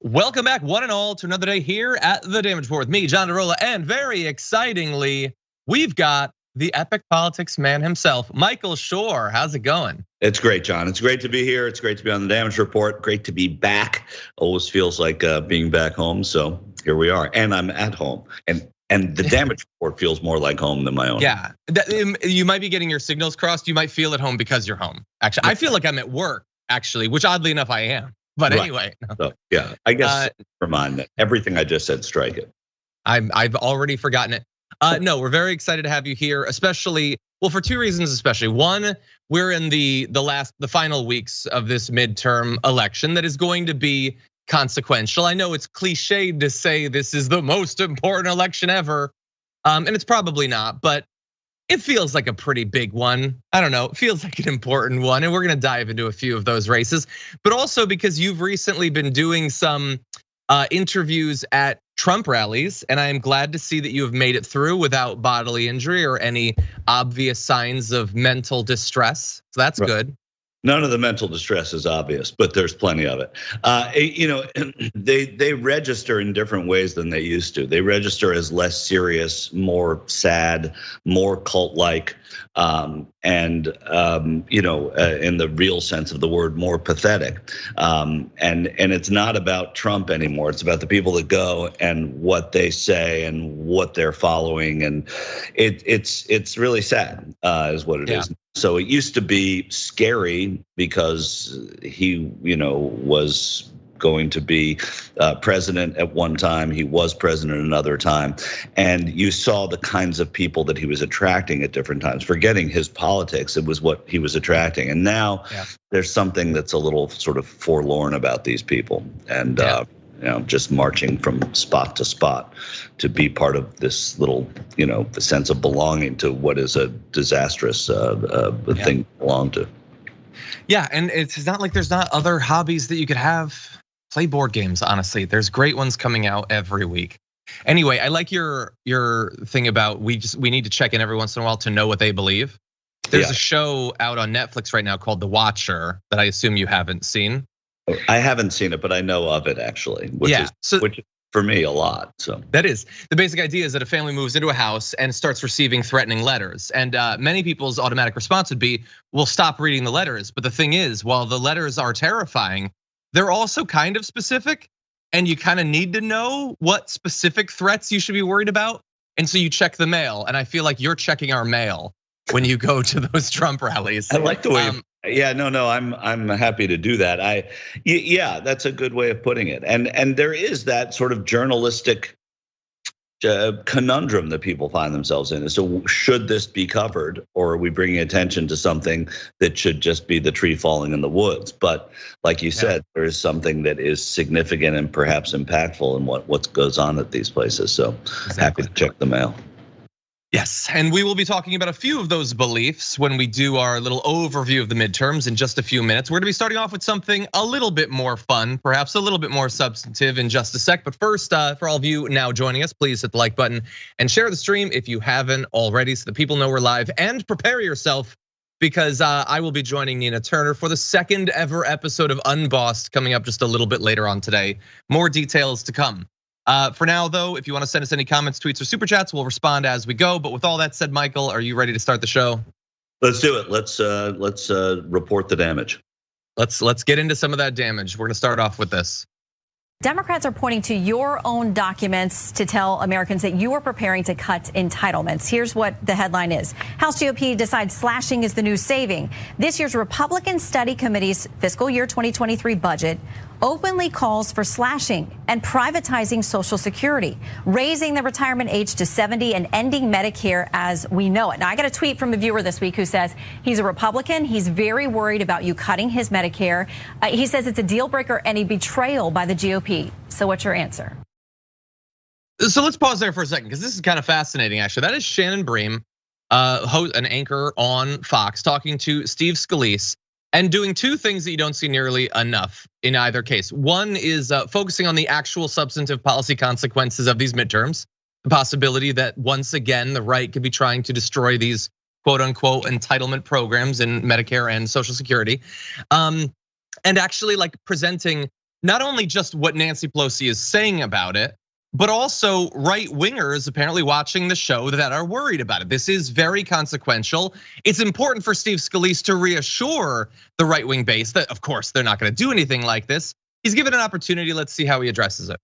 Welcome back, one and all, to another day here at the Damage Report with me, John DeRola, and very excitingly, we've got the epic politics man himself, Michael Shore. How's it going? It's great, John. It's great to be here. It's great to be on the Damage Report. Great to be back. Always feels like being back home. So here we are, and I'm at home. And the Damage Report feels more like home than my own. Yeah, you might be getting your signals crossed. You might feel at home because you're home. Actually, I feel like I'm at work, actually, which oddly enough I am. But anyway, so, yeah, I guess remind that everything I just said, strike it. I've already forgotten it. No, we're very excited to have you here, especially, well, for two reasons, especially. One, we're in the final weeks of this midterm election that is going to be consequential. I know it's cliched to say this is the most important election ever, and it's probably not, but it feels like a pretty big one. I don't know, it feels like an important one, and we're gonna dive into a few of those races, but also because you've recently been doing some interviews at Trump rallies, and I am glad to see that you have made it through without bodily injury or any obvious signs of mental distress. So that's good. None of the mental distress is obvious, but there's plenty of it. They register in different ways than they used to. They register as less serious, more sad, more cult-like, and in the real sense of the word, more pathetic. And it's not about Trump anymore. It's about the people that go and what they say and what they're following, and it's really sad, is what it is. So it used to be scary because he, was going to be president at one time. He was president another time. And you saw the kinds of people that he was attracting at different times. Forgetting his politics, it was what he was attracting. And now there's something that's a little sort of forlorn about these people. And just marching from spot to spot to be part of this little, the sense of belonging to what is a disastrous thing to belong to. Yeah, and it's not like there's not other hobbies that you could have. Play board games, honestly. There's great ones coming out every week. Anyway, I like your thing about we need to check in every once in a while to know what they believe. There's a show out on Netflix right now called The Watcher that I assume you haven't seen. I haven't seen it, but I know of it actually, which is for me a lot. So that is the basic idea, is that a family moves into a house and starts receiving threatening letters, and many people's automatic response would be, "Well, stop reading the letters." But the thing is, while the letters are terrifying, they're also kind of specific, and you kind of need to know what specific threats you should be worried about. And so you check the mail, and I feel like you're checking our mail when you go to those Trump rallies. I like the way. I'm happy to do that. That's a good way of putting it. And there is that sort of journalistic conundrum that people find themselves in. So should this be covered, or are we bringing attention to something that should just be the tree falling in the woods? But like you said, there is something that is significant and perhaps impactful in what goes on at these places. So happy to check the mail. Yes, and we will be talking about a few of those beliefs when we do our little overview of the midterms in just a few minutes. We're gonna be starting off with something a little bit more fun, perhaps a little bit more substantive in just a sec. But first, for all of you now joining us, please hit the like button and share the stream if you haven't already, so that people know we're live. And prepare yourself, because I will be joining Nina Turner for the second ever episode of Unbossed coming up just a little bit later on today. More details to come. For now, though, if you want to send us any comments, tweets, or super chats, we'll respond as we go. But with all that said, Michael, are you ready to start the show? Let's do it. Let's report the damage. Let's get into some of that damage. We're gonna start off with this. Democrats are pointing to your own documents to tell Americans that you are preparing to cut entitlements. Here's what the headline is. House GOP decides slashing is the new saving. This year's Republican Study Committee's fiscal year 2023 budget openly calls for slashing and privatizing Social Security, raising the retirement age to 70 and ending Medicare as we know it. Now, I got a tweet from a viewer this week who says he's a Republican. He's very worried about you cutting his Medicare. He says it's a deal breaker and a betrayal by the GOP. So what's your answer? So let's pause there for a second, because this is kind of fascinating, actually. That is Shannon Bream, an anchor on Fox, talking to Steve Scalise, and doing two things that you don't see nearly enough in either case. One is focusing on the actual substantive policy consequences of these midterms, the possibility that once again the right could be trying to destroy these quote unquote entitlement programs in Medicare and Social Security, and actually like presenting not only just what Nancy Pelosi is saying about it, but also right-wingers apparently watching the show that are worried about it. This is very consequential. It's important for Steve Scalise to reassure the right-wing base that, of course, they're not going to do anything like this. He's given an opportunity. Let's see how he addresses it.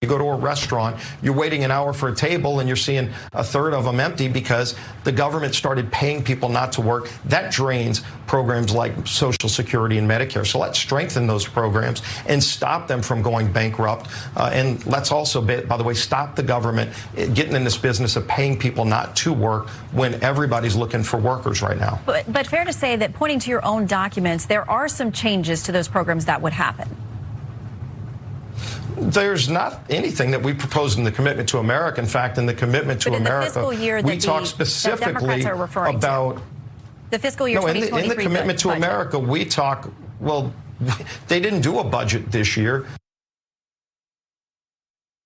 You go to a restaurant, you're waiting an hour for a table and you're seeing a third of them empty because the government started paying people not to work. That drains programs like Social Security and Medicare. So let's strengthen those programs and stop them from going bankrupt. And let's also, by the way, stop the government getting in this business of paying people not to work when everybody's looking for workers right now. But fair to say that pointing to your own documents, there are some changes to those programs that would happen. There's not anything that we proposed in the Commitment to America. In fact, in the Commitment to America, we talk specifically about the fiscal year 2023. In the Commitment to America, we talk, well, they didn't do a budget this year.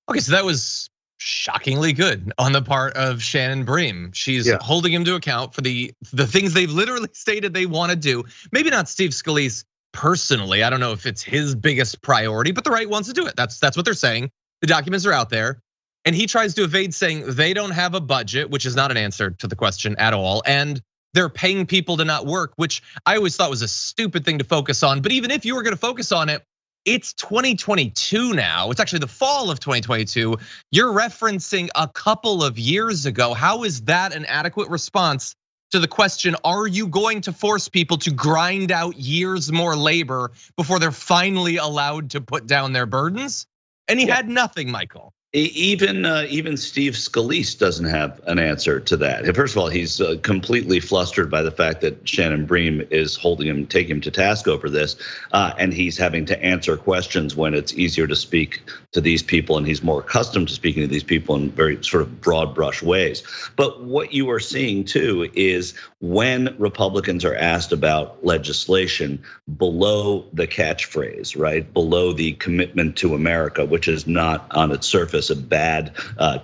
Okay, so that was shockingly good on the part of Shannon Bream. She's holding him to account for the things they've literally stated they want to do. Maybe not Steve Scalise personally, I don't know if it's his biggest priority, but the right wants to do it. That's what they're saying. The documents are out there. And he tries to evade saying they don't have a budget, which is not an answer to the question at all. And they're paying people to not work, which I always thought was a stupid thing to focus on. But even if you were gonna focus on it, it's 2022 now. It's actually the fall of 2022. You're referencing a couple of years ago. How is that an adequate response to the question, are you going to force people to grind out years more labor before they're finally allowed to put down their burdens? And he had nothing, Michael. Even Steve Scalise doesn't have an answer to that. First of all, he's completely flustered by the fact that Shannon Bream is taking him to task over this, and he's having to answer questions when it's easier to speak to these people, and he's more accustomed to speaking to these people in very sort of broad brush ways. But what you are seeing too is when Republicans are asked about legislation below the catchphrase, right, below the Commitment to America, which is not on its surface a bad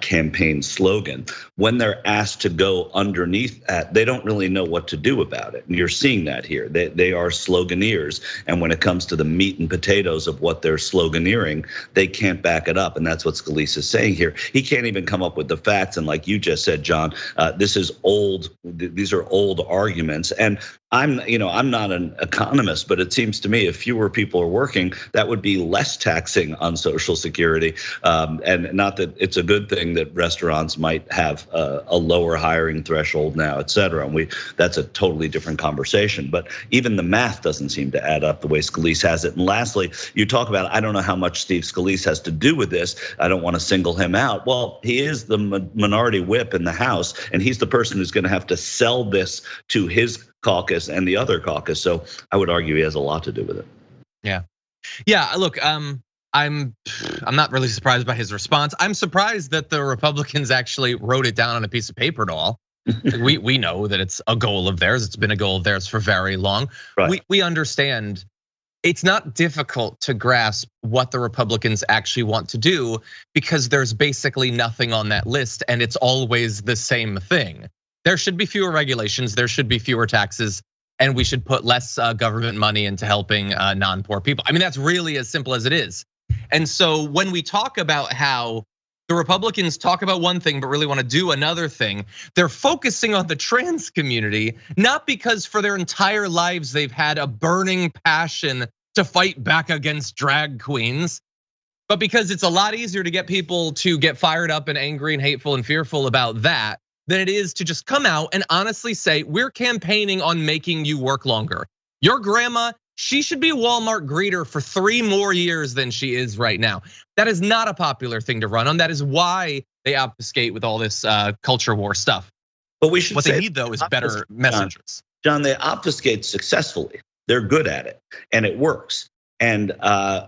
campaign slogan. When they're asked to go underneath that, they don't really know what to do about it. And you're seeing that here. They are sloganeers. And when it comes to the meat and potatoes of what they're sloganeering, they can't back it up. And that's what Scalise is saying here. He can't even come up with the facts. And like you just said, John, this is old. These are old arguments. And I'm not an economist, but it seems to me if fewer people are working, that would be less taxing on Social Security. And not that it's a good thing that restaurants might have a lower hiring threshold now, et cetera. And that's a totally different conversation. But even the math doesn't seem to add up the way Scalise has it. And lastly, you talk about, I don't know how much Steve Scalise has to do with this. I don't want to single him out. Well, he is the minority whip in the House, and he's the person who's going to have to sell this to his caucus and the other caucus. So I would argue he has a lot to do with it. Yeah. Look, I'm not really surprised by his response. I'm surprised that the Republicans actually wrote it down on a piece of paper at all. We know that it's a goal of theirs. It's been a goal of theirs for very long. Right. We understand. It's not difficult to grasp what the Republicans actually want to do because there's basically nothing on that list, and it's always the same thing. There should be fewer regulations, there should be fewer taxes, and we should put less government money into helping non-poor people. I mean, that's really as simple as it is. And so when we talk about how the Republicans talk about one thing but really want to do another thing, they're focusing on the trans community, not because for their entire lives they've had a burning passion to fight back against drag queens, but because it's a lot easier to get people to get fired up and angry and hateful and fearful about that than it is to just come out and honestly say, we're campaigning on making you work longer. Your grandma, she should be a Walmart greeter for 3 more years than she is right now. That is not a popular thing to run on. That is why they obfuscate with all this culture war stuff. But we should what they need though is better messages. John, they obfuscate successfully. They're good at it and it works. And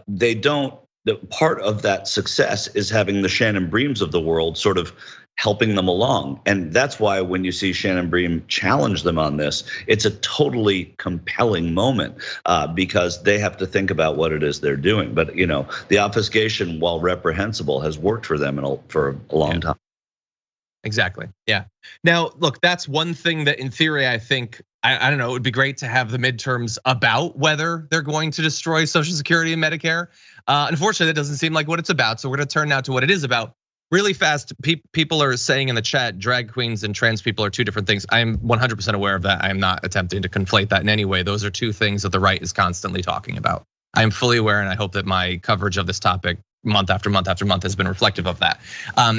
they don't, the part of that success is having the Shannon Breams of the world sort of helping them along. And that's why when you see Shannon Bream challenge them on this, it's a totally compelling moment because they have to think about what it is they're doing. But the obfuscation, while reprehensible, has worked for them for a long time. Exactly, yeah. Now, look, that's one thing that in theory, I think I don't know, it would be great to have the midterms about whether they're going to destroy Social Security and Medicare. Unfortunately, that doesn't seem like what it's about. So we're gonna turn now to what it is about. Really fast, people are saying in the chat, drag queens and trans people are two different things. I am 100% aware of that. I am not attempting to conflate that in any way. Those are two things that the right is constantly talking about. I am fully aware, and I hope that my coverage of this topic month after month after month has been reflective of that.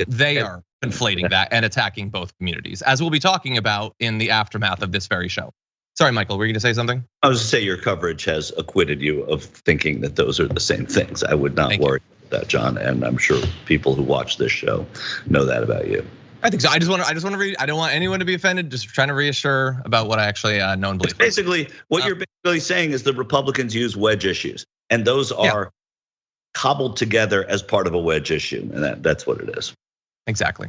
They are conflating that and attacking both communities, as we'll be talking about in the aftermath of this very show. Sorry, Michael, were you gonna say something? I was to say your coverage has acquitted you of thinking that those are the same things. I would not worry about that, John, and I'm sure people who watch this show know that about you. I think so. I just want to read. I don't want anyone to be offended. Just trying to reassure about what I actually know and believe. It's basically, what you're basically saying is the Republicans use wedge issues, and those are cobbled together as part of a wedge issue, and that's what it is. Exactly.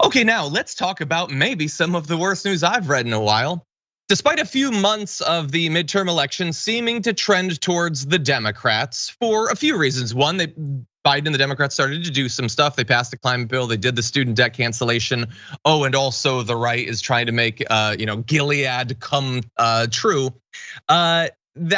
Okay, now let's talk about maybe some of the worst news I've read in a while. Despite a few months of the midterm election seeming to trend towards the Democrats for a few reasons. One, Biden and the Democrats started to do some stuff. They passed the climate bill. They did the student debt cancellation. Oh, and also the right is trying to make Gilead come true. That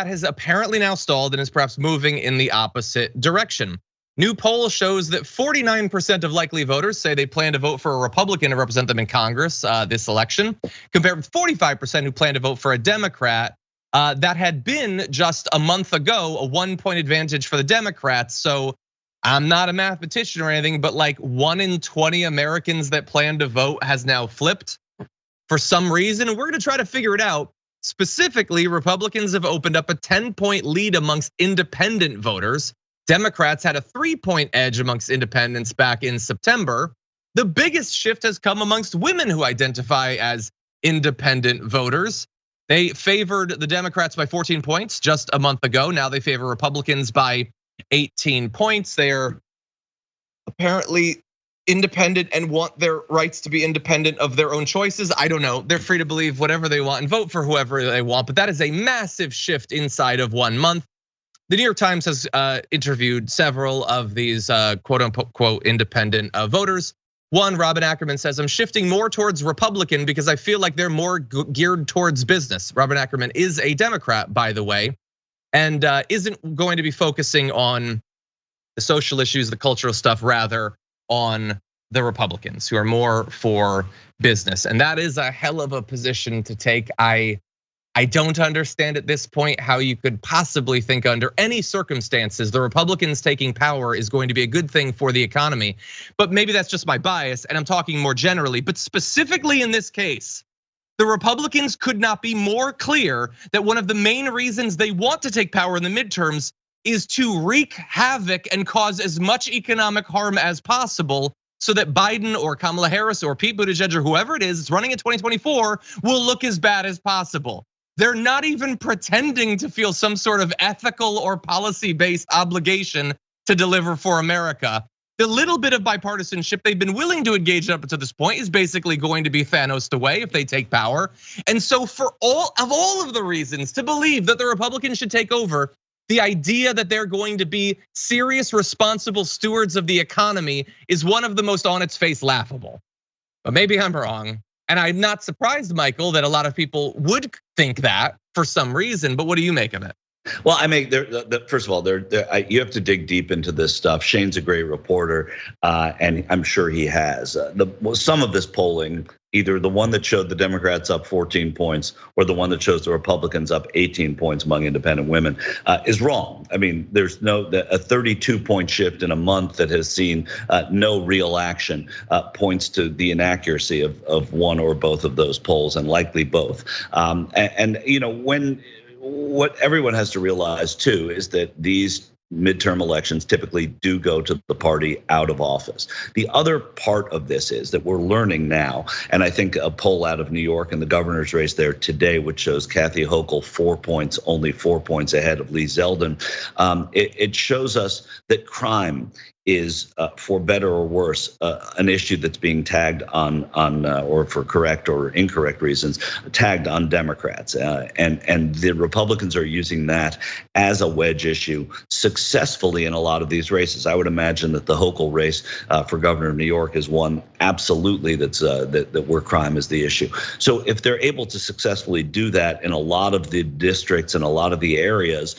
has apparently now stalled and is perhaps moving in the opposite direction. New poll shows that 49% of likely voters say they plan to vote for a Republican to represent them in Congress this election, compared with 45% who plan to vote for a Democrat. That had been just a month ago, a 1-point advantage for the Democrats. So I'm not a mathematician or anything, but like 1 in 20 Americans that plan to vote has now flipped for some reason. We're gonna try to figure it out. Specifically, Republicans have opened up a 10-point lead amongst independent voters. Democrats had a 3-point edge amongst independents back in September. The biggest shift has come amongst women who identify as independent voters. They favored the Democrats by 14 points just a month ago. Now they favor Republicans by 18 points. They're apparently independent and want their rights to be independent of their own choices. I don't know. They're free to believe whatever they want and vote for whoever they want, but that is a massive shift inside of 1 month. The New York Times has interviewed several of these quote unquote independent voters. One, Robin Ackerman says, I'm shifting more towards Republican because I feel like they're more geared towards business. Robin Ackerman is a Democrat, by the way, and isn't going to be focusing on the social issues, the cultural stuff, rather on the Republicans who are more for business. And that is a hell of a position to take. I don't understand at this point how you could possibly think under any circumstances the Republicans taking power is going to be a good thing for the economy. But maybe that's just my bias, and I'm talking more generally. But specifically in this case, the Republicans could not be more clear that one of the main reasons they want to take power in the midterms is to wreak havoc and cause as much economic harm as possible, so that Biden or Kamala Harris or Pete Buttigieg or whoever it is running in 2024 will look as bad as possible. They're not even pretending to feel some sort of ethical or policy-based obligation to deliver for America. The little bit of bipartisanship they've been willing to engage up to this point is basically going to be Thanos away if they take power. And so for all of the reasons to believe that the Republicans should take over, the idea that they're going to be serious, responsible stewards of the economy is one of the most on its face laughable. But maybe I'm wrong. And I'm not surprised, Michael, that a lot of people would think that for some reason, but what do you make of it? Well, I mean, first of all, you have to dig deep into this stuff. Shane's a great reporter, and I'm sure he has. Some of this polling, either the one that showed the Democrats up 14 points or the one that shows the Republicans up 18 points among independent women, is wrong. I mean, there's a 32-point shift in a month that has seen no real action points to the inaccuracy of one or both of those polls, and likely both. And what everyone has to realize too is that these midterm elections typically do go to the party out of office. The other part of this is that we're learning now, and I think a poll out of New York and the governor's race there today, which shows Kathy Hochul 4 points, only 4 points ahead of Lee Zeldin. It shows us that crime is, for better or worse, an issue that's being tagged on or for correct or incorrect reasons, tagged on Democrats. And the Republicans are using that as a wedge issue successfully in a lot of these races. I would imagine that the Hochul race for governor of New York is one absolutely that where crime is the issue. So if they're able to successfully do that in a lot of the districts and a lot of the areas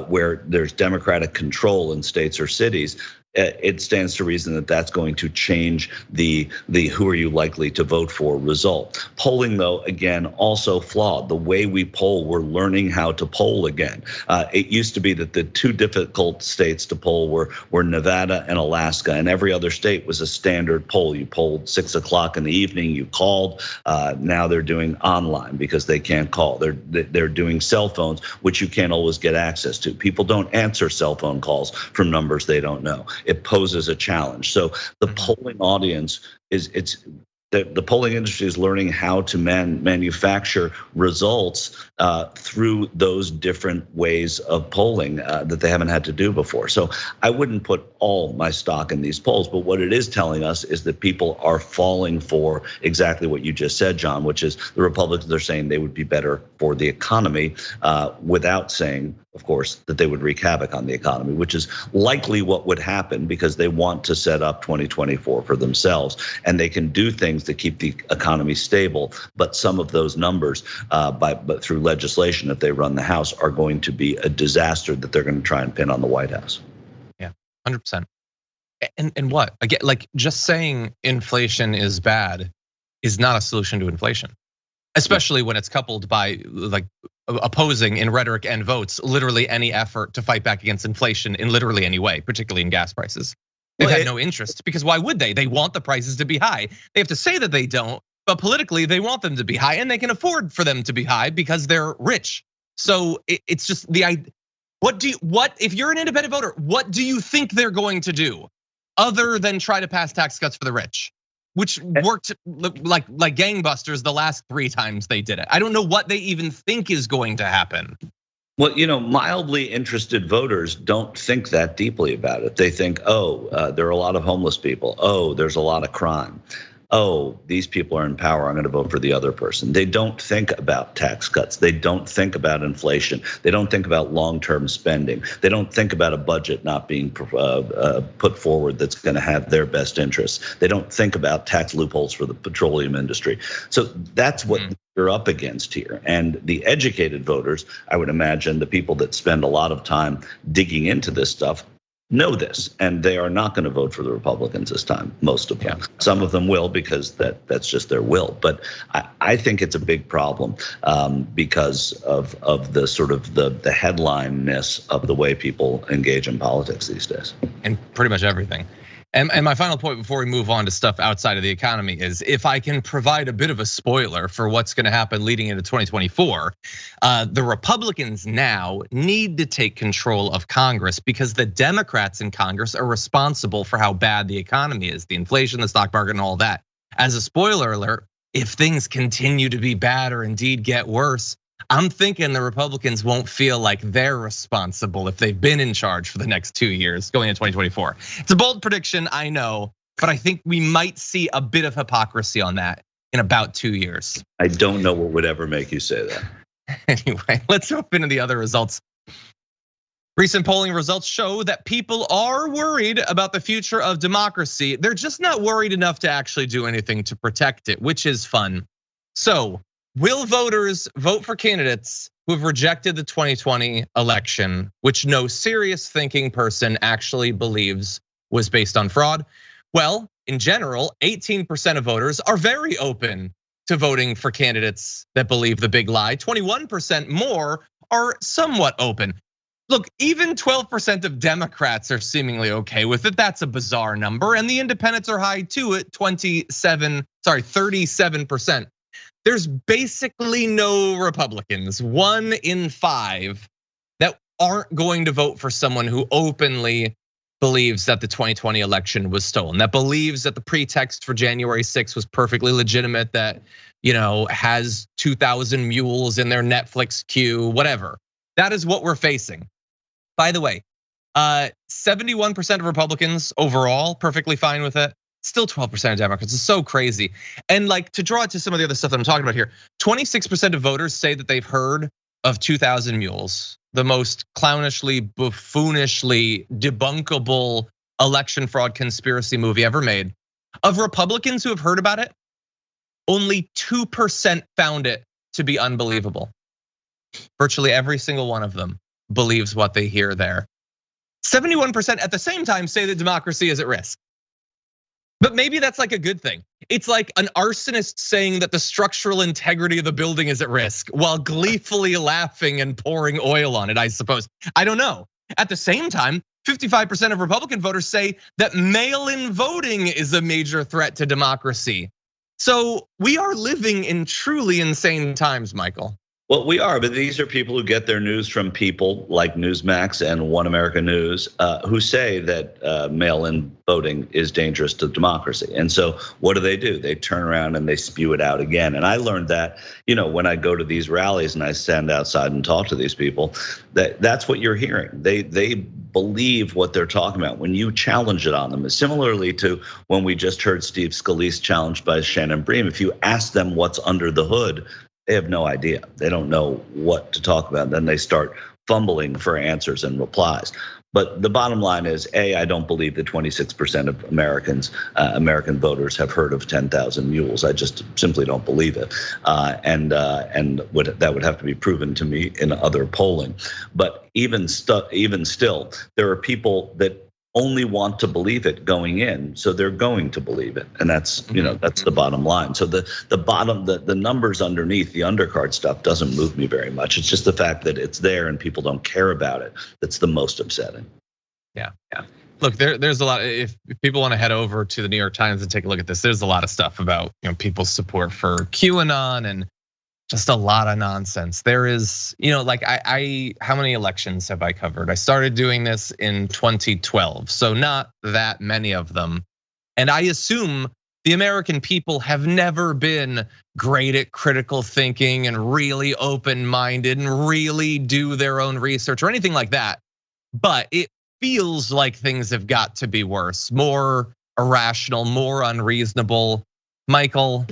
where there's Democratic control in states or cities, it stands to reason that that's going to change the who are you likely to vote for result. Polling, though, again, also flawed. The way we poll, we're learning how to poll again. It used to be that the two difficult states to poll were Nevada and Alaska, and every other state was a standard poll. You polled 6 o'clock in the evening, you called. Now they're doing online because they can't call. They're doing cell phones, which you can't always get access to. People don't answer cell phone calls from numbers they don't know. It poses a challenge. So the polling audience the polling industry is learning how to manufacture results through those different ways of polling that they haven't had to do before. So I wouldn't put all my stock in these polls, but what it is telling us is that people are falling for exactly what you just said, John, which is the Republicans are saying they would be better for the economy without saying, of course, that they would wreak havoc on the economy, which is likely what would happen because they want to set up 2024 for themselves. And they can do things to keep the economy stable. But some of those numbers, but through legislation, if they run the House, are going to be a disaster that they're going to try and pin on the White House. Yeah, 100%. And what? Again, like just saying inflation is bad is not a solution to inflation, especially when it's coupled by like opposing in rhetoric and votes literally any effort to fight back against inflation in literally any way, particularly in gas prices. They've had no interest because why would they? They want the prices to be high. They have to say that they don't, but politically they want them to be high and they can afford for them to be high because they're rich. So it's just the idea. What if you're an independent voter, what do you think they're going to do other than try to pass tax cuts for the rich? Which worked like gangbusters the last 3 times they did it. I don't know what they even think is going to happen. Well, mildly interested voters don't think that deeply about it. They think, there are a lot of homeless people. Oh, there's a lot of crime. Oh, these people are in power, I'm going to vote for the other person. They don't think about tax cuts. They don't think about inflation. They don't think about long-term spending. They don't think about a budget not being put forward that's going to have their best interests. They don't think about tax loopholes for the petroleum industry. So that's what you're up against here. And the educated voters, I would imagine, the people that spend a lot of time digging into this stuff, know this, and they are not going to vote for the Republicans this time, most of them. Some of them will because that's just their will. But I think it's a big problem because of the sort of the headline-ness of the way people engage in politics these days. And pretty much everything. And my final point before we move on to stuff outside of the economy is if I can provide a bit of a spoiler for what's going to happen leading into 2024, the Republicans now need to take control of Congress because the Democrats in Congress are responsible for how bad the economy is, the inflation, the stock market, and all that. As a spoiler alert, if things continue to be bad or indeed get worse, I'm thinking the Republicans won't feel like they're responsible if they've been in charge for the next 2 years going into 2024. It's a bold prediction, I know, but I think we might see a bit of hypocrisy on that in about 2 years. I don't know what would ever make you say that. Anyway, let's jump into the other results. Recent polling results show that people are worried about the future of democracy. They're just not worried enough to actually do anything to protect it, which is fun. So, will voters vote for candidates who have rejected the 2020 election, which no serious thinking person actually believes was based on fraud? Well, in general, 18% of voters are very open to voting for candidates that believe the big lie. 21% more are somewhat open. Look, even 12% of Democrats are seemingly okay with it. That's a bizarre number. And the independents are high too at 37%. There's basically no Republicans, 1 in 5, that aren't going to vote for someone who openly believes that the 2020 election was stolen, that believes that the pretext for January 6th was perfectly legitimate, that has 2,000 mules in their Netflix queue, whatever. That is what we're facing. By the way, 71% of Republicans overall, perfectly fine with it. Still 12% of Democrats. It's so crazy. And like, to draw it to some of the other stuff that I'm talking about here, 26% of voters say that they've heard of 2,000 Mules, the most clownishly, buffoonishly debunkable election fraud conspiracy movie ever made. Of Republicans who have heard about it, only 2% found it to be unbelievable. Virtually every single one of them believes what they hear there. 71% at the same time say that democracy is at risk. But maybe that's like a good thing. It's like an arsonist saying that the structural integrity of the building is at risk while gleefully laughing and pouring oil on it, I suppose. I don't know. At the same time, 55% of Republican voters say that mail-in voting is a major threat to democracy. So we are living in truly insane times, Michael. Well, we are, but these are people who get their news from people like Newsmax and One America News, who say that mail-in voting is dangerous to democracy. And so what do? They turn around and they spew it out again. And I learned that, when I go to these rallies and I stand outside and talk to these people, that's what you're hearing. They believe what they're talking about when you challenge it on them. Similarly to when we just heard Steve Scalise challenged by Shannon Bream, if you ask them what's under the hood, they have no idea. They don't know what to talk about. Then they start fumbling for answers and replies. But the bottom line is, I don't believe that 26% of Americans, American voters, have heard of 10,000 mules. I just simply don't believe it, and that would have to be proven to me in other polling. But even still, there are people that only want to believe it going in, so they're going to believe it, and that's that's the bottom line. So the numbers underneath, the undercard stuff, doesn't move me very much. It's just the fact that it's there and people don't care about it that's the most upsetting. Yeah. Look, there's a lot. If people want to head over to the New York Times and take a look at this, there's a lot of stuff about people's support for QAnon and just a lot of nonsense. There is, like how many elections have I covered? I started doing this in 2012, so not that many of them. And I assume the American people have never been great at critical thinking and really open-minded and really do their own research or anything like that. But it feels like things have got to be worse, more irrational, more unreasonable. Michael,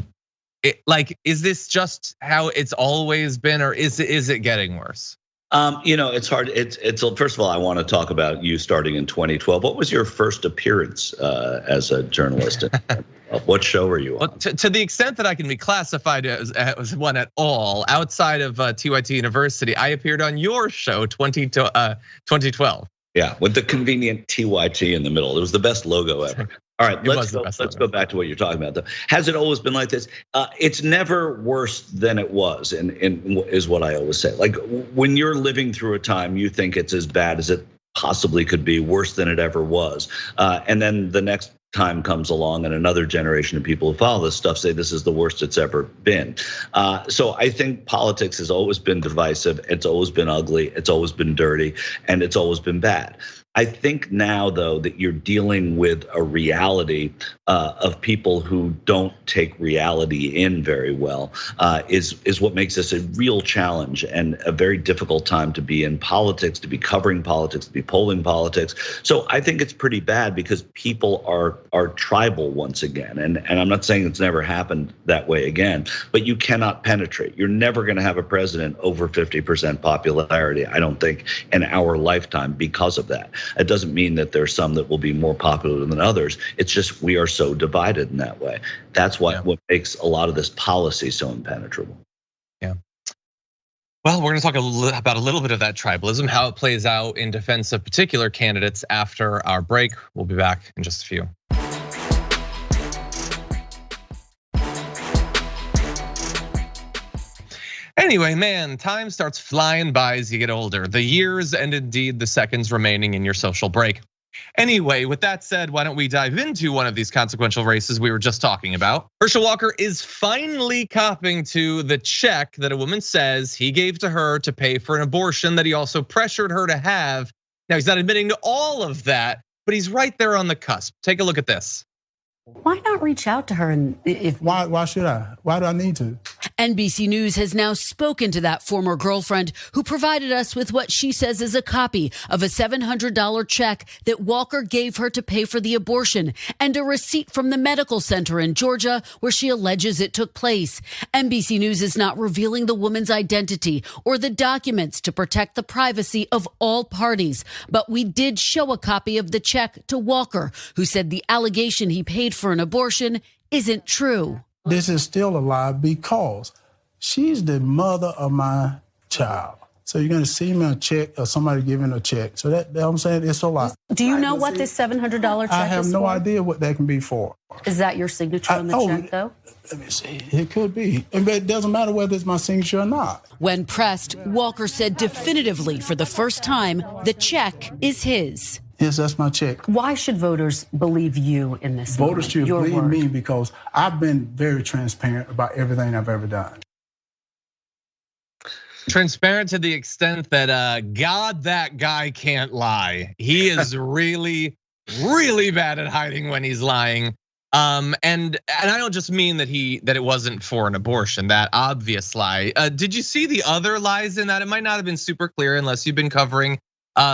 is this just how it's always been, or is it getting worse? It's hard. It's first of all, I want to talk about you starting in 2012. What was your first appearance as a journalist? What show were you on? Well, to the extent that I can be classified as one at all, outside of TYT University, I appeared on your show 2012. Yeah, with the convenient TYT in the middle. It was the best logo ever. All right, let's go back to what you're talking about though. Has it always been like this? It's never worse than it was, and is what I always say. Like when you're living through a time, you think it's as bad as it possibly could be, worse than it ever was. And then the next time comes along and another generation of people who follow this stuff say this is the worst it's ever been. So I think politics has always been divisive. It's always been ugly. It's always been dirty, and it's always been bad. I think now, though, that you're dealing with a reality of people who don't take reality in very well is what makes this a real challenge and a very difficult time to be in politics, to be covering politics, to be polling politics. So I think it's pretty bad because people are tribal once again. And I'm not saying it's never happened that way again, but you cannot penetrate. You're never going to have a president over 50% popularity, I don't think, in our lifetime because of that. It doesn't mean that there's some that will be more popular than others. It's just we are so divided in that way. That's what makes a lot of this policy so impenetrable. Yeah. Well, we're going to talk about a little bit of that tribalism, how it plays out in defense of particular candidates after our break. We'll be back in just a few. Anyway, man, time starts flying by as you get older. The years and indeed the seconds remaining in your social break. Anyway, with that said, why don't we dive into one of these consequential races we were just talking about? Herschel Walker is finally copping to the check that a woman says he gave to her to pay for an abortion that he also pressured her to have. Now, he's not admitting to all of that, but he's right there on the cusp. Take a look at this. Why not reach out to her? And Why should I? Why do I need to? NBC News has now spoken to that former girlfriend who provided us with what she says is a copy of a $700 check that Walker gave her to pay for the abortion and a receipt from the medical center in Georgia where she alleges it took place. NBC News is not revealing the woman's identity or the documents to protect the privacy of all parties. But we did show a copy of the check to Walker, who said the allegation he paid for an abortion isn't true. This is still a lie because she's the mother of my child. So you're going to see me a check or somebody giving a check. So that I'm saying it's a lie. Do you know what this $700 check is for? I have no idea what that can be for. Is that your signature on the check, though? Let me see. It could be. But it doesn't matter whether it's my signature or not. When pressed, Walker said definitively for the first time, the check is his. Yes, that's my check. Why should voters believe you in this? Voters should believe me because I've been very transparent about everything I've ever done. Transparent to the extent that, God, that guy can't lie. He is really, really bad at hiding when he's lying. And I don't just mean that it wasn't for an abortion, that obvious lie. Did you see the other lies in that? It might not have been super clear unless you've been covering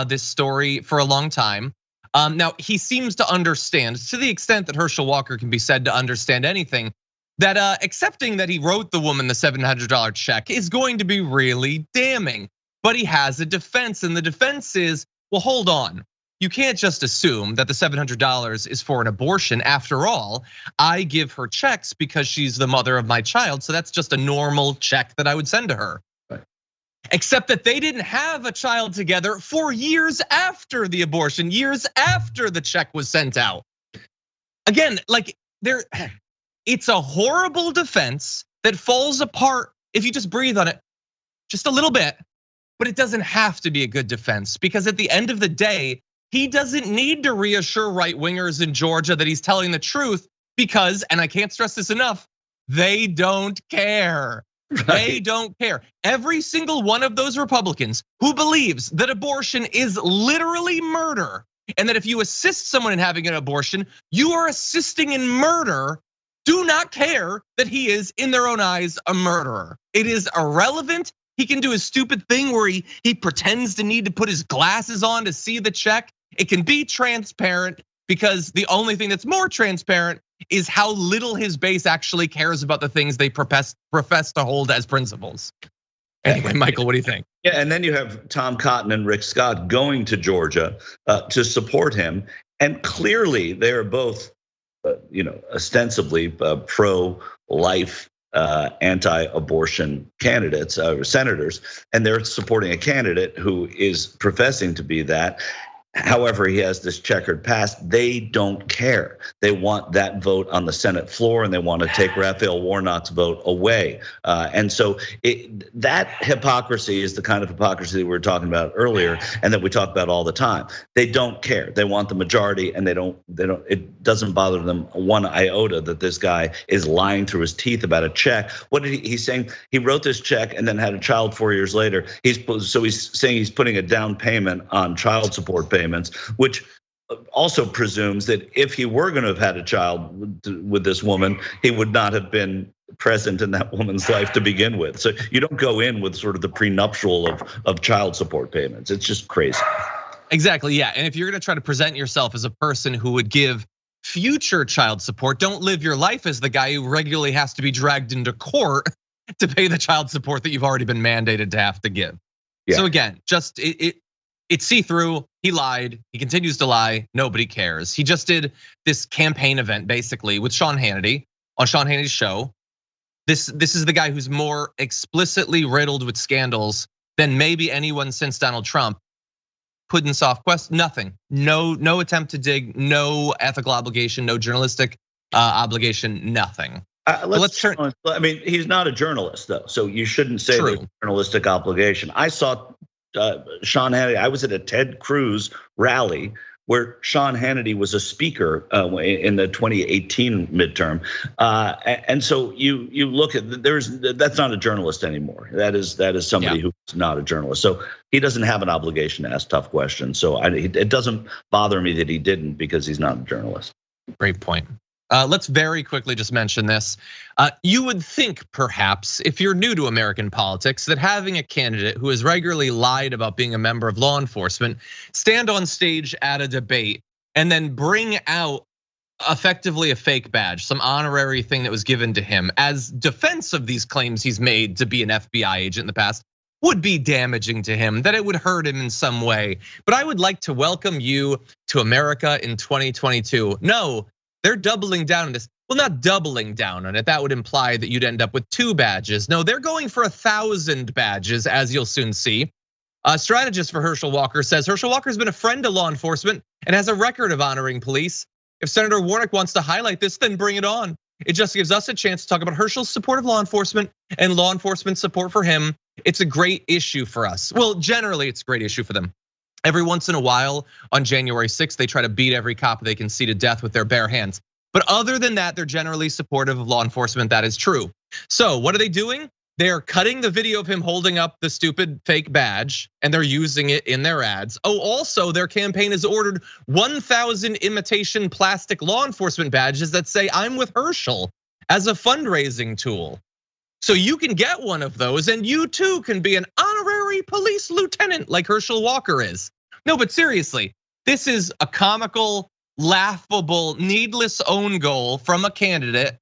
this story for a long time. Now, he seems to understand, to the extent that Herschel Walker can be said to understand anything, that accepting that he wrote the woman the $700 check is going to be really damning. But he has a defense, and the defense is, well, hold on. You can't just assume that the $700 is for an abortion. After all, I give her checks because she's the mother of my child, so that's just a normal check that I would send to her. Except that they didn't have a child together for years after the abortion, years after the check was sent out. Again, like it's a horrible defense that falls apart if you just breathe on it just a little bit, but it doesn't have to be a good defense because at the end of the day, he doesn't need to reassure right-wingers in Georgia that he's telling the truth because, and I can't stress this enough, they don't care. Right. They don't care. Every single one of those Republicans who believes that abortion is literally murder and that if you assist someone in having an abortion, you are assisting in murder, do not care that he is, in their own eyes, a murderer. It is irrelevant. He can do his stupid thing where he pretends to need to put his glasses on to see the check. It can be transparent because the only thing that's more transparent is how little his base actually cares about the things they profess to hold as principles. Anyway, Michael, what do you think? Yeah, and then you have Tom Cotton and Rick Scott going to Georgia to support him, and clearly they are both, ostensibly pro-life, anti-abortion candidates or senators, and they're supporting a candidate who is professing to be that. However, he has this checkered past. They don't care. They want that vote on the Senate floor, and they want to take Raphael Warnock's vote away. And so that hypocrisy is the kind of hypocrisy that we were talking about earlier, and that we talk about all the time. They don't care. They want the majority, and they don't. It doesn't bother them one iota that this guy is lying through his teeth about a check. What did he's saying? He wrote this check and then had a child 4 years later. He's saying he's putting a down payment on child support payments, which also presumes that if he were going to have had a child with this woman, he would not have been present in that woman's life to begin with. So you don't go in with sort of the prenuptial of child support payments. It's just crazy. Exactly, yeah. And if you're going to try to present yourself as a person who would give future child support, don't live your life as the guy who regularly has to be dragged into court to pay the child support that you've already been mandated to have to give. Yeah. So again, just it's see-through. He lied. He continues to lie. Nobody cares. He just did this campaign event basically with Sean Hannity on Sean Hannity's show. This is the guy who's more explicitly riddled with scandals than maybe anyone since Donald Trump. Putting soft questions, nothing. No attempt to dig. No ethical obligation. No journalistic obligation. Nothing. Let's turn. I mean, he's not a journalist though, so you shouldn't say there's journalistic obligation. I saw Sean Hannity. I was at a Ted Cruz rally where Sean Hannity was a speaker in the 2018 midterm, and so you look at that's not a journalist anymore. That is somebody who's not a journalist. So he doesn't have an obligation to ask tough questions. So it doesn't bother me that he didn't because he's not a journalist. Great point. Let's very quickly just mention this. You would think, perhaps, if you're new to American politics, that having a candidate who has regularly lied about being a member of law enforcement stand on stage at a debate and then bring out effectively a fake badge, some honorary thing that was given to him as defense of these claims he's made to be an FBI agent in the past, would be damaging to him, that it would hurt him in some way. But I would like to welcome you to America in 2022. No, they're doubling down on this. Well, not doubling down on it. That would imply that you'd end up with 2 badges. No, they're going for 1,000 badges, as you'll soon see. A strategist for Herschel Walker says Herschel Walker's been a friend to law enforcement and has a record of honoring police. If Senator Warnock wants to highlight this, then bring it on. It just gives us a chance to talk about Herschel's support of law enforcement and law enforcement support for him. It's a great issue for us. Well, generally, it's a great issue for them. Every once in a while, on January 6th, they try to beat every cop they can see to death with their bare hands. But other than that, they're generally supportive of law enforcement. That is true. So what are they doing? They're cutting the video of him holding up the stupid fake badge and they're using it in their ads. Oh, also their campaign has ordered 1,000 imitation plastic law enforcement badges that say I'm with Herschel as a fundraising tool. So you can get one of those and you too can be an honorary police lieutenant like Herschel Walker is. No, but seriously, this is a comical, laughable, needless own goal from a candidate.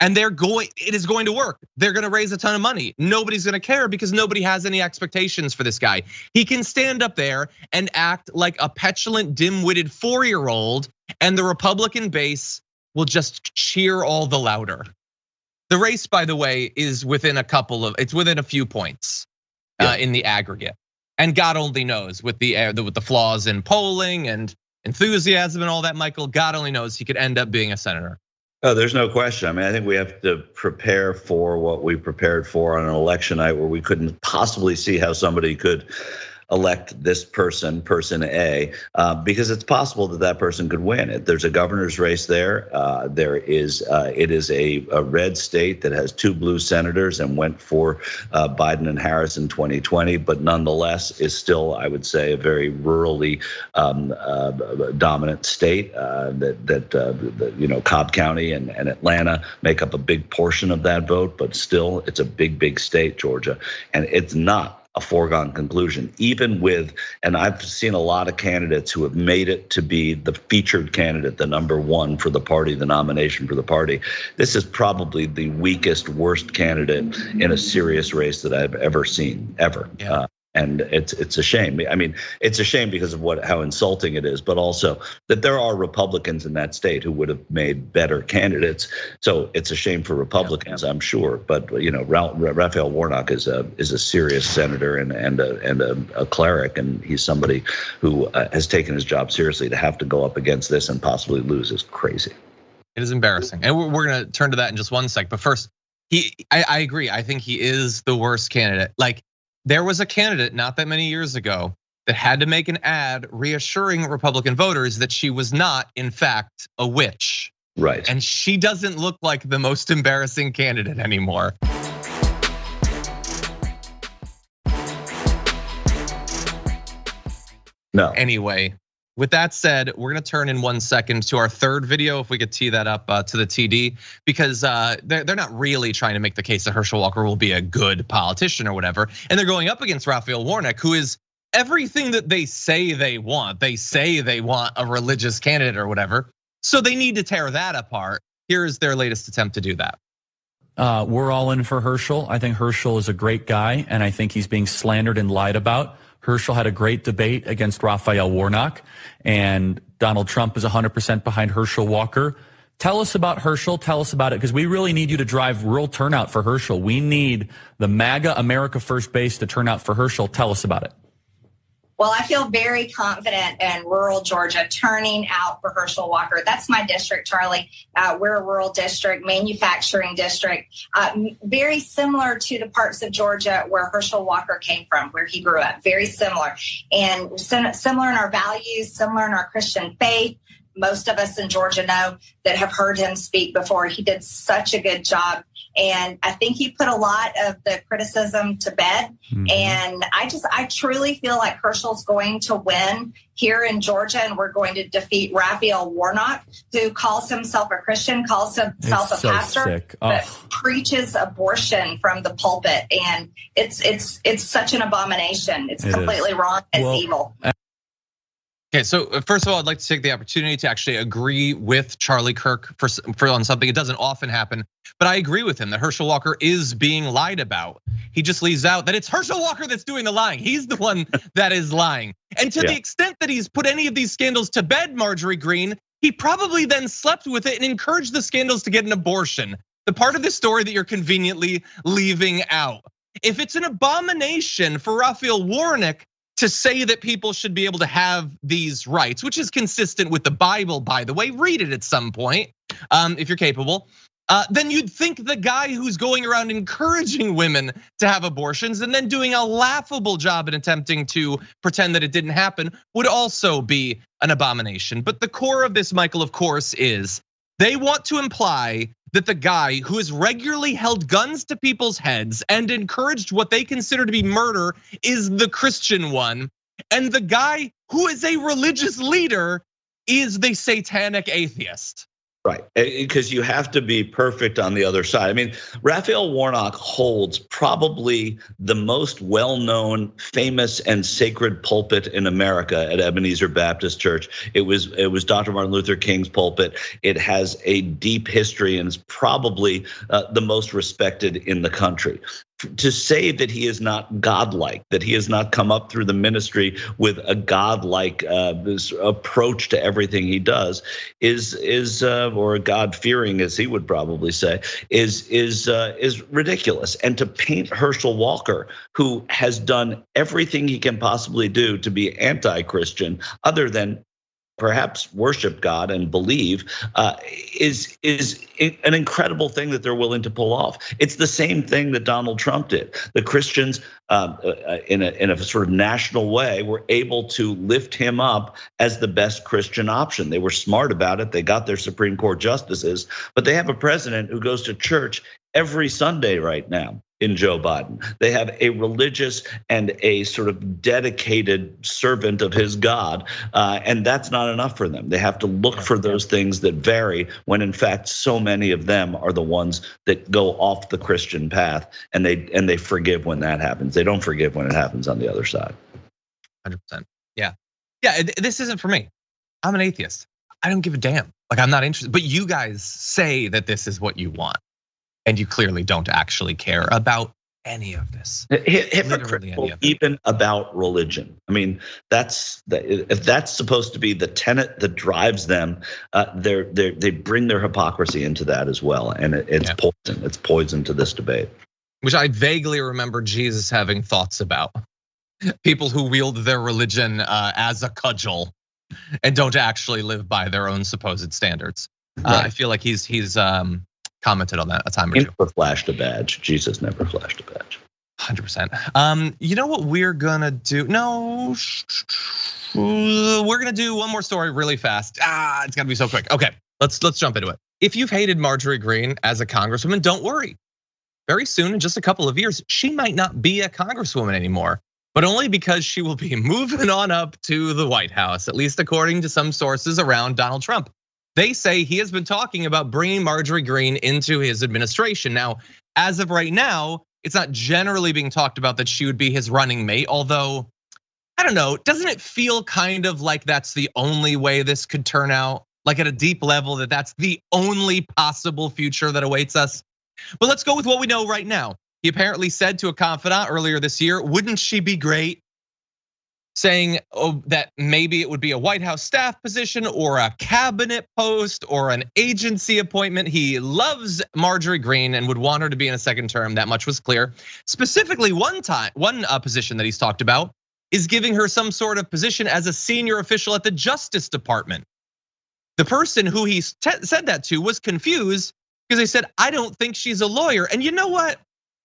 And it is going to work. They're gonna raise a ton of money. Nobody's gonna care because nobody has any expectations for this guy. He can stand up there and act like a petulant, dim-witted 4-year-old, and the Republican base will just cheer all the louder. The race, by the way, is within a few points in the aggregate. And God only knows with the flaws in polling and enthusiasm and all that, Michael, God only knows he could end up being a senator. Oh, there's no question. I mean, I think we have to prepare for what we prepared for on an election night where we couldn't possibly see how somebody could elect this person A, because it's possible that person could win. There's a governor's race there. It is a red state that has 2 blue senators and went for Biden and Harris in 2020, but nonetheless is still, I would say, a very rurally dominant state. That Cobb County and Atlanta make up a big portion of that vote, but still, it's a big state, Georgia, and it's not a foregone conclusion, even with, and I've seen a lot of candidates who have made it to be the featured candidate, the number 1 for the party, the nomination for the party. This is probably the weakest, worst candidate in a serious race that I've ever seen, ever. Yeah. And it's a shame. I mean, it's a shame because of how insulting it is, but also that there are Republicans in that state who would have made better candidates. So it's a shame for Republicans, I'm sure. But Raphael Warnock is a serious senator and a cleric, and he's somebody who has taken his job seriously. To have to go up against this and possibly lose is crazy. It is embarrassing, and we're gonna turn to that in just one sec. But first, I agree. I think he is the worst candidate. Like, there was a candidate not that many years ago that had to make an ad reassuring Republican voters that she was not, in fact, a witch. Right. And she doesn't look like the most embarrassing candidate anymore. No. Anyway, with that said, we're gonna turn in 1 second to our third video, if we could tee that up to the TD, because they're not really trying to make the case that Herschel Walker will be a good politician or whatever. And they're going up against Raphael Warnock, who is everything that they say they want. They say they want a religious candidate or whatever. So they need to tear that apart. Here is their latest attempt to do that. We're all in for Herschel. I think Herschel is a great guy, and I think he's being slandered and lied about. Herschel had a great debate against Raphael Warnock, and Donald Trump is 100% behind Herschel Walker. Tell us about Herschel. Tell us about it, because we really need you to drive rural turnout for Herschel. We need the MAGA America First base to turn out for Herschel. Tell us about it. Well, I feel very confident in rural Georgia turning out for Herschel Walker. That's my district, Charlie. We're a rural district, manufacturing district, very similar to the parts of Georgia where Herschel Walker came from, where he grew up, very similar. And similar in our values, similar in our Christian faith. most of us in Georgia know that have heard him speak before. He did such a good job. And I think he put a lot of the criticism to bed. Mm-hmm. And I truly feel like Herschel's going to win here in Georgia, and we're going to defeat Raphael Warnock, who calls himself a Christian, calls himself a pastor, but preaches abortion from the pulpit. And it's such an abomination. It's completely wrong. It's evil. Okay, so first of all, I'd like to take the opportunity to actually agree with Charlie Kirk for on something. It doesn't often happen, but I agree with him that Herschel Walker is being lied about. He just leaves out that it's Herschel Walker that's doing the lying. He's the one that is lying. And to the extent that he's put any of these scandals to bed, Marjorie Greene, he probably then slept with it and encouraged the scandals to get an abortion. The part of the story that you're conveniently leaving out. If it's an abomination for Raphael Warnock to say that people should be able to have these rights, which is consistent with the Bible, by the way, read it at some point if you're capable. Then you'd think the guy who's going around encouraging women to have abortions and then doing a laughable job in attempting to pretend that it didn't happen would also be an abomination. But the core of this, Michael, of course, is they want to imply that the guy who has regularly held guns to people's heads and encouraged what they consider to be murder is the Christian one. And the guy who is a religious leader is the satanic atheist. Right, because you have to be perfect on the other side. I mean, Raphael Warnock holds probably the most well-known, famous, and sacred pulpit in America at Ebenezer Baptist Church. It was Dr. Martin Luther King's pulpit. It has a deep history and is probably the most respected in the country. To say that he is not godlike, that he has not come up through the ministry with a godlike approach to everything he does is or a God-fearing, as he would probably say, is ridiculous. And to paint Herschel Walker, who has done everything he can possibly do to be anti-Christian, other than perhaps worship God and believe, is an incredible thing that they're willing to pull off. It's the same thing that Donald Trump did. The Christians, in a sort of national way, were able to lift him up as the best Christian option. They were smart about it. They got their Supreme Court justices, but they have a president who goes to church every Sunday right now in Joe Biden. They have a religious and a sort of dedicated servant of his God, and that's not enough for them. They have to look for those things that vary when in fact so many of them are the ones that go off the Christian path, and they forgive when that happens. They don't forgive when it happens on the other side. 100%. Yeah, this isn't for me. I'm an atheist. I don't give a damn. Like, I'm not interested, but you guys say that this is what you want. And you clearly don't actually care about any of this. Hypocritical even about religion. I mean, if that's supposed to be the tenet that drives them, they bring their hypocrisy into that as well, and it's poison. It's poison to this debate. Which I vaguely remember Jesus having thoughts about. People who wield their religion as a cudgel and don't actually live by their own supposed standards. Right. I feel like he's commented on that a time or two. He never flashed a badge. Jesus never flashed a badge. 100%. You know what we're gonna do? No, we're gonna do one more story really fast. It's gotta be so quick. Okay, let's jump into it. If you've hated Marjorie Greene as a congresswoman, don't worry. Very soon, in just a couple of years, she might not be a congresswoman anymore, but only because she will be moving on up to the White House, at least according to some sources around Donald Trump. They say he has been talking about bringing Marjorie Greene into his administration. Now, as of right now, it's not generally being talked about that she would be his running mate, although, I don't know, doesn't it feel kind of like that's the only way this could turn out? Like at a deep level, that's the only possible future that awaits us? But let's go with what we know right now. He apparently said to a confidant earlier this year, wouldn't she be great? Saying that maybe it would be a White House staff position or a cabinet post or an agency appointment. He loves Marjorie Greene and would want her to be in a second term. That much was clear. Specifically, one position that he's talked about is giving her some sort of position as a senior official at the Justice Department. The person who he said that to was confused because they said, I don't think she's a lawyer. And you know what?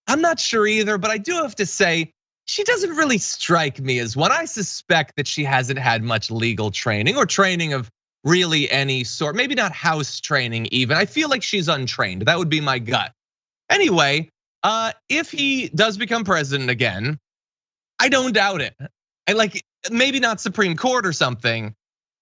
I'm not sure either, but I do have to say, she doesn't really strike me as one. I suspect that she hasn't had much legal training or training of really any sort, maybe not house training even. I feel like she's untrained. That would be my gut. Anyway, if he does become president again, I don't doubt it. I like, maybe not Supreme Court or something,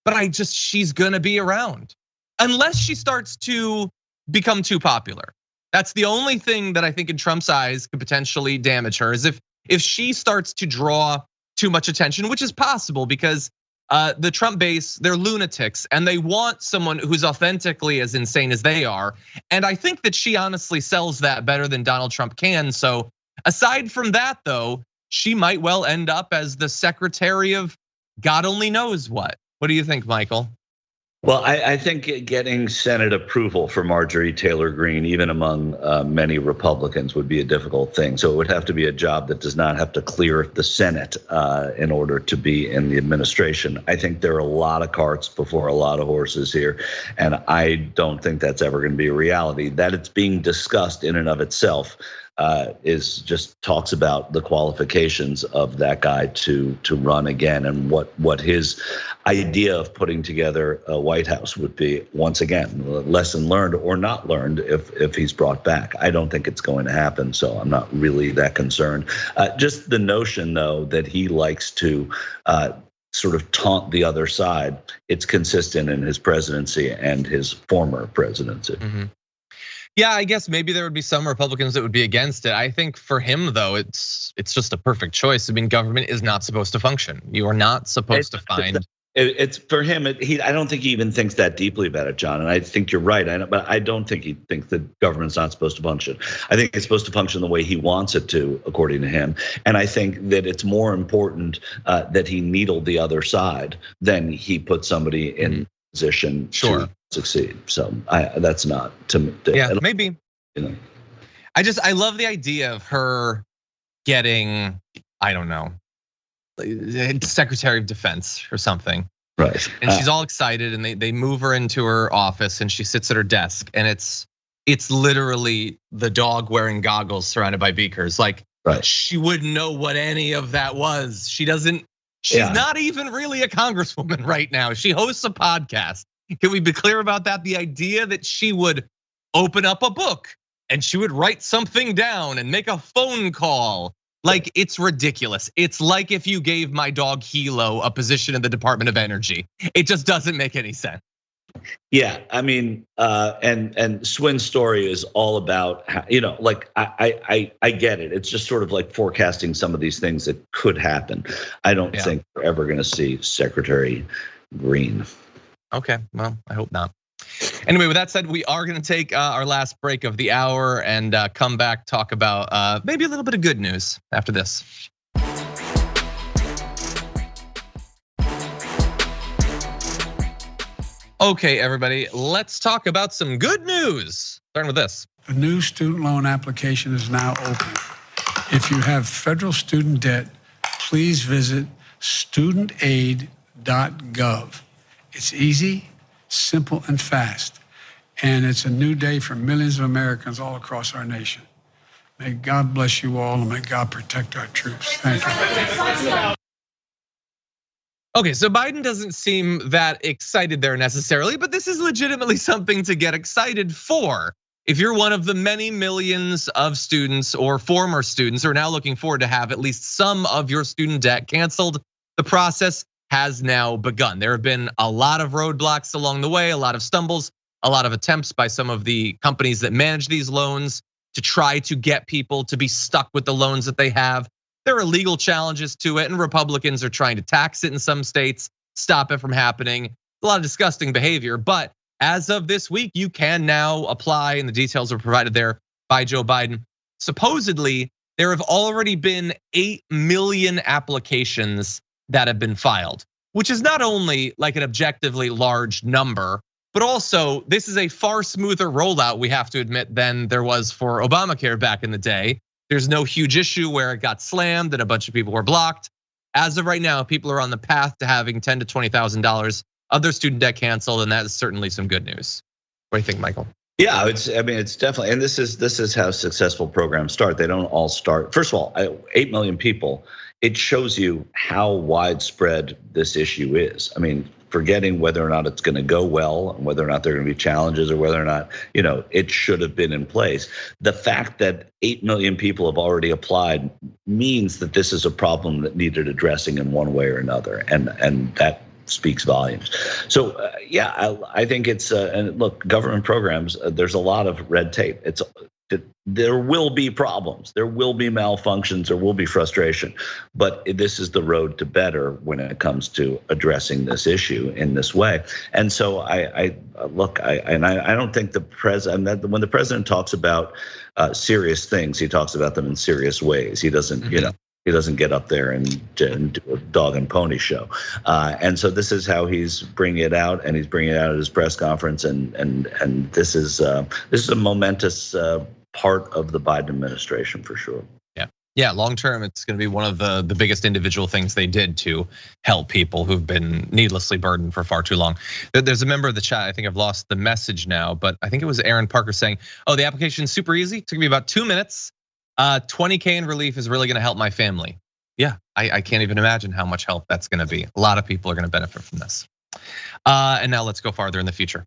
but she's gonna be around. Unless she starts to become too popular. That's the only thing that I think in Trump's eyes could potentially damage her, is if she starts to draw too much attention, which is possible because the Trump base, they're lunatics and they want someone who's authentically as insane as they are. And I think that she honestly sells that better than Donald Trump can. So aside from that though, she might well end up as the secretary of God only knows what. What do you think, Michael? Well, I think getting Senate approval for Marjorie Taylor Greene, even among many Republicans, would be a difficult thing. So it would have to be a job that does not have to clear the Senate in order to be in the administration. I think there are a lot of carts before a lot of horses here, and I don't think that's ever going to be a reality. That it's being discussed in and of itself is just talks about the qualifications of that guy to run again, and what his idea of putting together a White House would be. Once again, lesson learned or not learned if he's brought back. I don't think it's going to happen, so I'm not really that concerned. Just the notion though that he likes to sort of taunt the other side, it's consistent in his presidency and his former presidency. Mm-hmm. Yeah, I guess maybe there would be some Republicans that would be against it. I think for him though, it's just a perfect choice. I mean, government is not supposed to function. You are not supposed to find. It's for him. I don't think he even thinks that deeply about it, John. And I think you're right. But I don't think he thinks that government's not supposed to function. I think it's supposed to function the way he wants it to, according to him. And I think that it's more important that he needled the other side than he put somebody in position to succeed. So that's not to me. Yeah, maybe. You know, I love the idea of her getting, I don't know, Secretary of Defense or something. Right. And she's all excited and they move her into her office and she sits at her desk and it's literally the dog wearing goggles surrounded by beakers. Like she wouldn't know what any of that was. She's not even really a congresswoman right now. She hosts a podcast. Can we be clear about that? The idea that she would open up a book and she would write something down and make a phone call. Like, it's ridiculous. It's like if you gave my dog Hilo a position in the Department of Energy. It just doesn't make any sense. Yeah, I mean, and Swin's story is all about how, like I get it. It's just sort of like forecasting some of these things that could happen. I don't think we're ever going to see Secretary Greene. Okay, well, I hope not. Anyway, with that said, we are going to take our last break of the hour and come back, talk about maybe a little bit of good news after this. Okay, everybody, let's talk about some good news. Starting with this. The new student loan application is now open. If you have federal student debt, please visit studentaid.gov. It's easy, simple, and fast. And it's a new day for millions of Americans all across our nation. May God bless you all and may God protect our troops. Thank you. Okay, so Biden doesn't seem that excited there necessarily, but this is legitimately something to get excited for. If you're one of the many millions of students or former students who are now looking forward to have at least some of your student debt canceled, the process has now begun. There have been a lot of roadblocks along the way, a lot of stumbles, a lot of attempts by some of the companies that manage these loans to try to get people to be stuck with the loans that they have. There are legal challenges to it, and Republicans are trying to tax it in some states, stop it from happening. A lot of disgusting behavior, but as of this week, you can now apply, and the details are provided there by Joe Biden. Supposedly, there have already been 8 million applications that have been filed, which is not only like an objectively large number, but also this is a far smoother rollout, we have to admit, than there was for Obamacare back in the day. There's no huge issue where it got slammed and a bunch of people were blocked. As of right now, people are on the path to having $10,000 to $20,000 of their student debt canceled, and that is certainly some good news. What do you think, Michael? Yeah, it's definitely, and this is how successful programs start. They don't all start. First of all, 8 million people it shows you how widespread this issue is. I mean, forgetting whether or not it's going to go well, and whether or not there are going to be challenges, or whether or not, it should have been in place. The fact that 8 million people have already applied means that this is a problem that needed addressing in one way or another, and that speaks volumes. So I think it's and look, government programs. There's a lot of red tape. There will be problems, there will be malfunctions, there will be frustration, but this is the road to better when it comes to addressing this issue in this way. And so I don't think the president, when the president talks about serious things, he talks about them in serious ways. He doesn't, he doesn't get up there and do a dog and pony show. And so this is how he's bringing it out, and he's bringing it out at his press conference. And this is a momentous part of the Biden administration for sure. Yeah, long term, it's going to be one of the biggest individual things they did to help people who've been needlessly burdened for far too long. There's a member of the chat, I think I've lost the message now, but I think it was Aaron Parker saying, "Oh, the application's super easy. It took me about 2 minutes. 20K in relief is really going to help my family." Yeah, I can't even imagine how much help that's going to be. A lot of people are going to benefit from this. And now let's go farther in the future.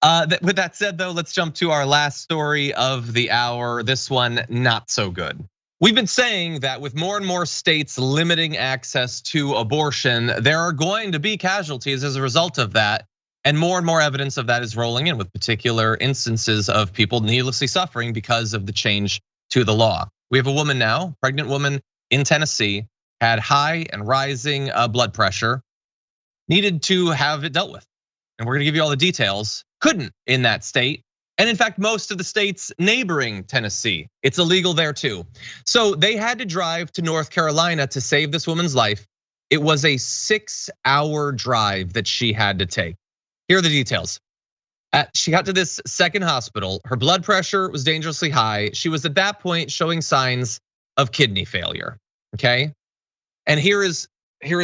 With that said, though, let's jump to our last story of the hour. This one, not so good. We've been saying that with more and more states limiting access to abortion, there are going to be casualties as a result of that. And more evidence of that is rolling in, with particular instances of people needlessly suffering because of the change to the law. We have a woman now, pregnant woman in Tennessee, had high and rising blood pressure, needed to have it dealt with. And we're gonna give you all the details. Couldn't in that state. And in fact, most of the states neighboring Tennessee, it's illegal there too. So they had to drive to North Carolina to save this woman's life. It was a 6-hour drive that she had to take. Here are the details. She got to this second hospital. Her blood pressure was dangerously high. She was at that point showing signs of kidney failure, okay? And here is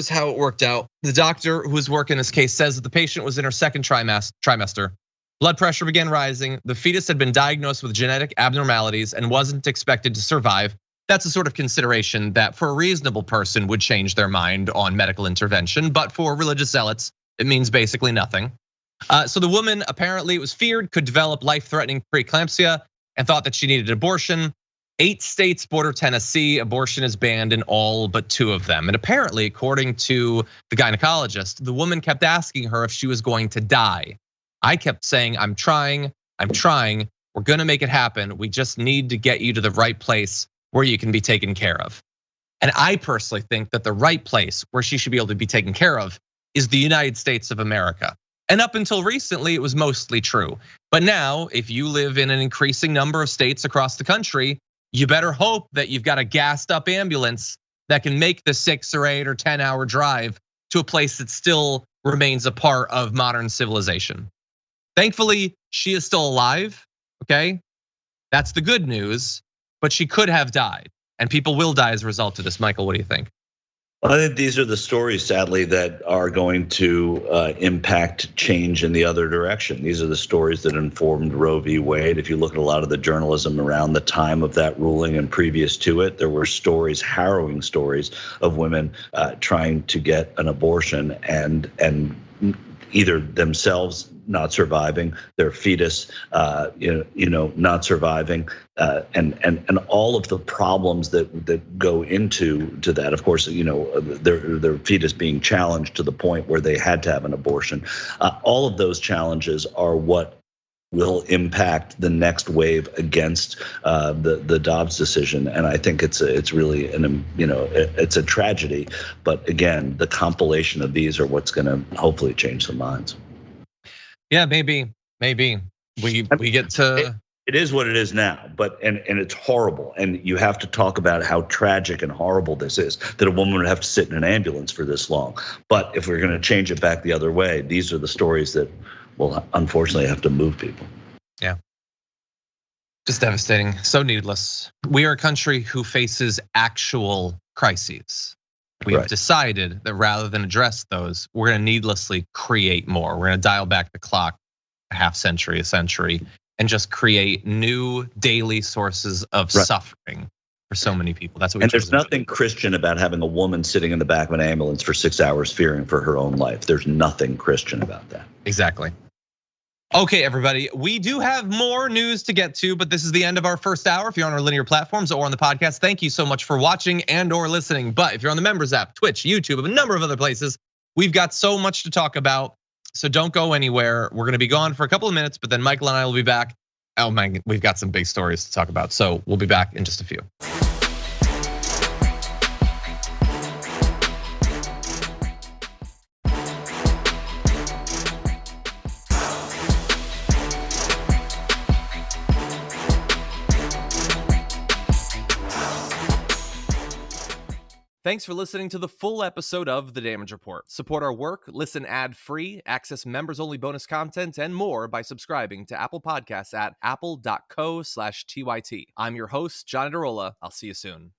how it worked out. The doctor who was working this case says that the patient was in her second trimester. Blood pressure began rising. The fetus had been diagnosed with genetic abnormalities and wasn't expected to survive. That's a sort of consideration that for a reasonable person would change their mind on medical intervention, but for religious zealots, it means basically nothing. So the woman, apparently it was feared, could develop life-threatening preeclampsia and thought that she needed an abortion. 8 states border Tennessee. Abortion is banned in all but 2 of them. And apparently, according to the gynecologist, the woman kept asking her if she was going to die. I kept saying, I'm trying, we're gonna make it happen. We just need to get you to the right place where you can be taken care of. And I personally think that the right place where she should be able to be taken care of is the United States of America. And up until recently, it was mostly true. But now, if you live in an increasing number of states across the country, you better hope that you've got a gassed up ambulance that can make the 6 or 8 or 10-hour drive to a place that still remains a part of modern civilization. Thankfully, she is still alive, okay? That's the good news, but she could have died, and people will die as a result of this. Michael, what do you think? I think these are the stories, sadly, that are going to impact change in the other direction. These are the stories that informed Roe v. Wade. If you look at a lot of the journalism around the time of that ruling and previous to it, there were stories, harrowing stories of women trying to get an abortion and either themselves not surviving, their fetus, not surviving, and all of the problems that go into that. Of course, their fetus being challenged to the point where they had to have an abortion. All of those challenges are what will impact the next wave against the Dobbs decision, and I think it's really it's a tragedy. But again, the compilation of these are what's going to hopefully change some minds. Yeah, maybe we get to. It is what it is now, but and it's horrible, and you have to talk about how tragic and horrible this is, that a woman would have to sit in an ambulance for this long. But if we're going to change it back the other way, these are the stories that will unfortunately have to move people. Yeah. Just devastating, so needless. We are a country who faces actual crises. We have decided that rather than address those, we're gonna needlessly create more. We're gonna dial back the clock a half century, a century, and just create new daily sources of suffering. for so many people. That's what. And there's nothing Christian about having a woman sitting in the back of an ambulance for 6 hours fearing for her own life. There's nothing Christian about that. Exactly. Okay, everybody, we do have more news to get to, but this is the end of our first hour. If you're on our linear platforms or on the podcast, thank you so much for watching and or listening. But if you're on the members app, Twitch, YouTube, a number of other places, we've got so much to talk about. So don't go anywhere. We're gonna be gone for a couple of minutes, but then Michael and I will be back. Oh man, we've got some big stories to talk about. So we'll be back in just a few. Thanks for listening to the full episode of The Damage Report. Support our work, listen ad-free, access members-only bonus content, and more by subscribing to Apple Podcasts at apple.co/TYT. I'm your host, John Adarola. I'll see you soon.